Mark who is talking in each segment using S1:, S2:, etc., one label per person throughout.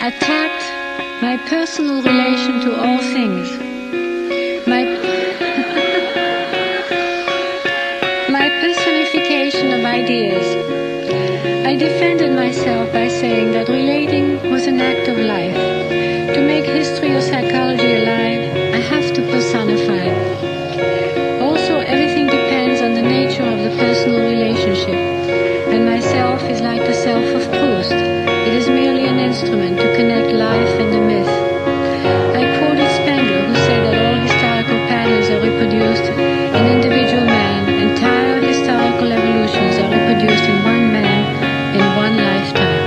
S1: attacked my personal relation to all things, my personification of ideas. I defended myself by saying that relating was an act of life. To make history or psychology alive, I have to personify. Also, everything depends on the nature of the personal relationship, and myself is like the self of Proust. It is merely an instrument to connect life and the myth. I quoted Spengler, who said that all historical patterns are reproduced in individual man. Entire historical evolutions are reproduced in one man in one lifetime.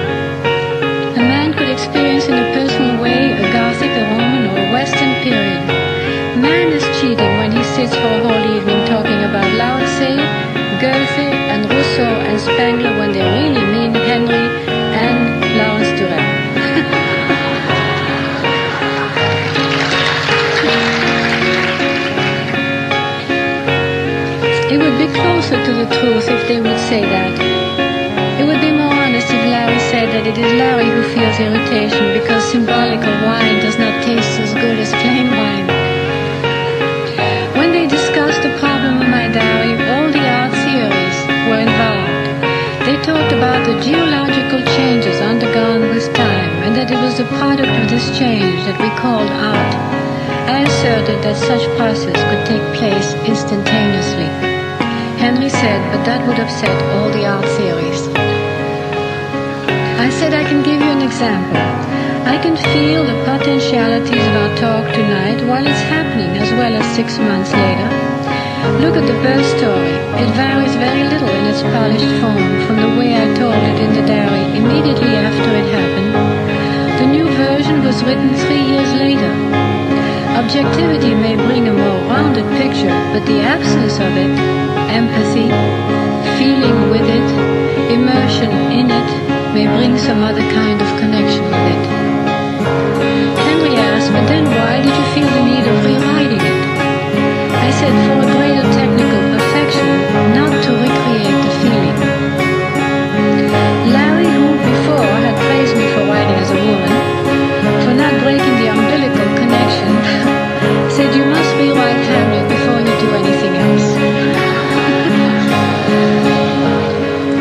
S1: A man could experience in a personal way a Gothic, a Roman, or a Western period. Man is cheating when he sits for a whole evening talking about Lao Tse, Goethe, and Rousseau and Spengler when they really mean Henry and Lawrence Durrell. It would be closer to the truth if they would say that. It would be more honest if Larry said that it is Larry who feels irritation because symbolical wine does not taste as good as plain wine. When they discussed the problem of my diary, all the art theories were involved. They talked about the geological changes undergone with time and that it was the product of this change that we called art. I asserted that such process could take place instantaneously. Henry said, but that would upset all the art theories. I said I can give you an example. I can feel the potentialities of our talk tonight while it's happening as well as 6 months later. Look at the birth story. It varies very little in its polished form from the way I told it in the diary immediately after it happened. The new version was written 3 years later. Objectivity may bring a more rounded picture, but the absence of it, empathy, feeling with it, immersion in it, may bring some other kind of connection with it. Henry asked, but then why did you feel the need of rewriting it? I said, for a greater technical perfection, not to recreate the feeling. Larry, who before had praised me for writing as a woman, for not breaking the umbilical connection, said you must rewrite Hamlet before you do anything else.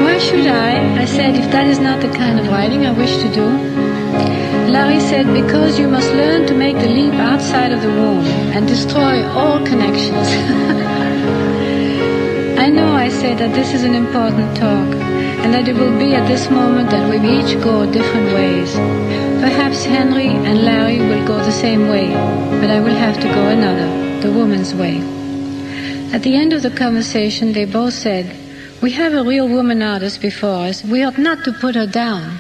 S1: Why should I said, if that is not the kind of writing I wish to do. Larry said, because you must learn to make the leap outside of the womb and destroy all connections. I know, I said, that this is an important talk, and that it will be at this moment that we each go different ways. Perhaps Henry and Larry will go the same way, but I will have to go another, the woman's way. At the end of the conversation, they both said, we have a real woman artist before us. We ought not to put her down.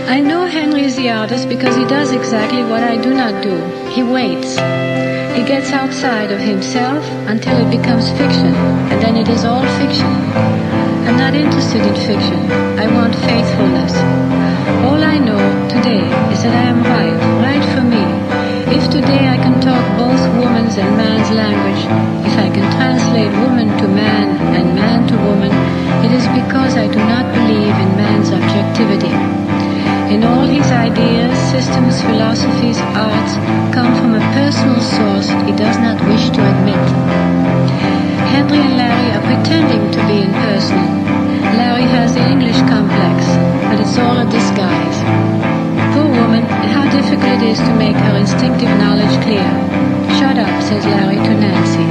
S1: I know Henry is the artist because he does exactly what I do not do. He waits. He gets outside of himself until it becomes fiction, and then it is all fiction. I'm not interested in fiction. I want faithfulness. All I know today is that I am right for me. If today I can talk both woman's and man's language, if I can translate woman to man and man to woman, it is because I do not believe in man's objectivity. In all his ideas, systems, philosophies, arts come from a personal source he does not wish to admit. Henry and Larry are pretending to be impersonal. Larry has the English complex, but it's all a disguise. Poor woman, and how difficult it is to make her instinctive knowledge clear. Shut up, says Larry to Nancy.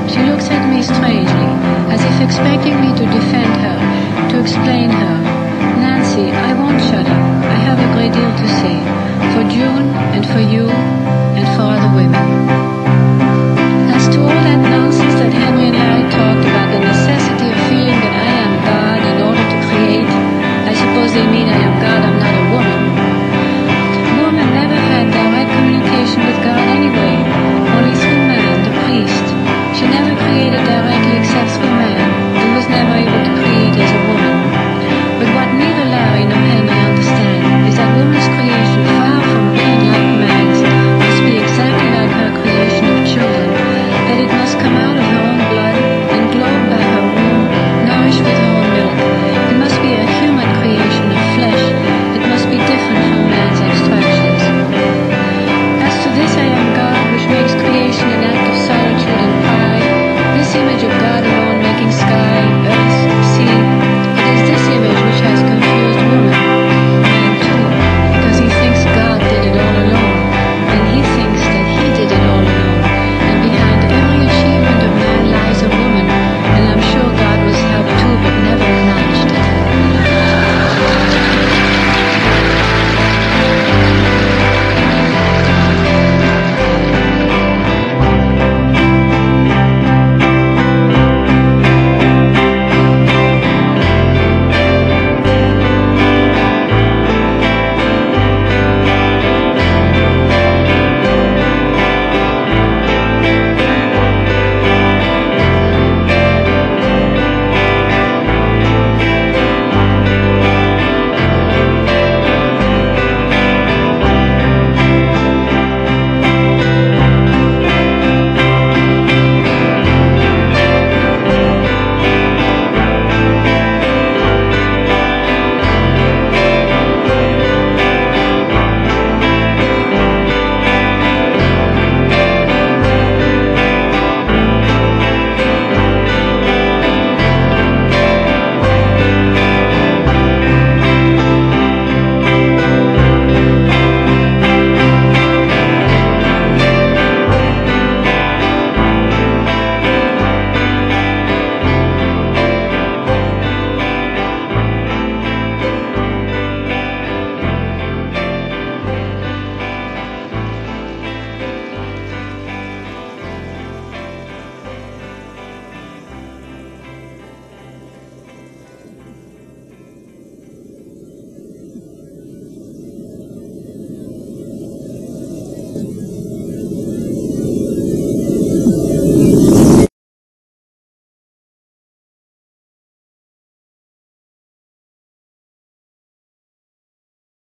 S1: She looks at me strangely, as if expecting me to defend her, to explain her. Nancy, I won't shut up. I have a great deal to say, for June and for you and for other women.